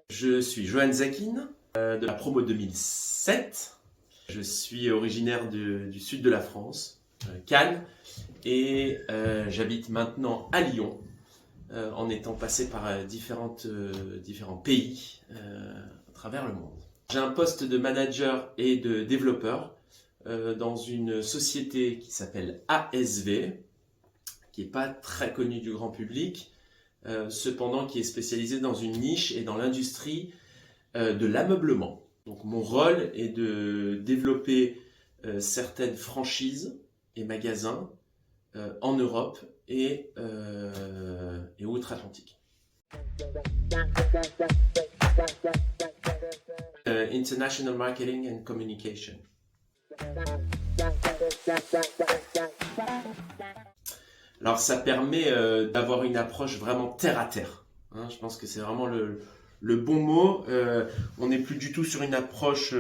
Je suis Johan Zakin, de la promo 2007. Je suis originaire du sud de la France, Cannes, et j'habite maintenant à Lyon, en étant passé par différents pays à travers le monde. J'ai un poste de manager et de développeur dans une société qui s'appelle ASV, qui n'est pas très connue du grand public, cependant qui est spécialisée dans une niche et dans l'industrie de l'ameublement. Donc mon rôle est de développer certaines franchises et magasins en Europe et outre-Atlantique. International Marketing and Communication. Alors ça permet d'avoir une approche vraiment terre à terre. Hein, je pense que c'est vraiment le bon mot. On n'est plus du tout sur une approche...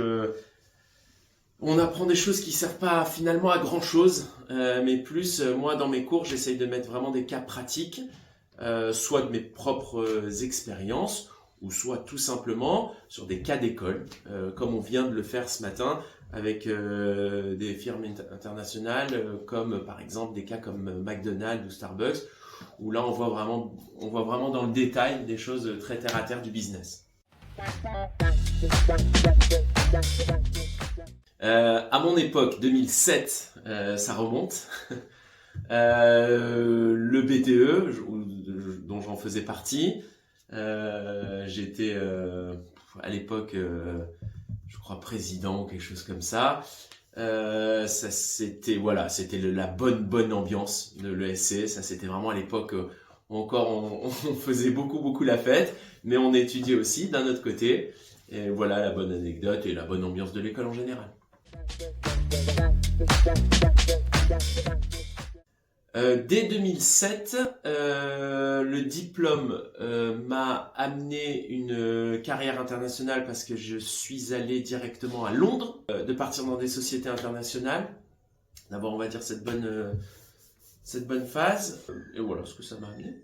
on apprend des choses qui ne servent pas finalement à grand chose, mais plus, moi dans mes cours, j'essaye de mettre vraiment des cas pratiques, soit de mes propres expériences, ou soit tout simplement sur des cas d'école, comme on vient de le faire ce matin avec des firmes internationales, comme par exemple des cas comme McDonald's ou Starbucks, où là on voit vraiment dans le détail des choses très terre à terre du business. À mon époque, 2007, ça remonte, le BTE, dont j'en faisais partie, j'étais à l'époque, je crois, président ou quelque chose comme ça. C'était la bonne ambiance de l'ESC. Ça, c'était vraiment à l'époque où encore on faisait beaucoup la fête, mais on étudiait aussi d'un autre côté. Et voilà la bonne anecdote et la bonne ambiance de l'école en général. Dès 2007, le diplôme m'a amené une carrière internationale parce que je suis allé directement à Londres, de partir dans des sociétés internationales. D'abord, on va dire cette bonne phase. Et voilà ce que ça m'a amené.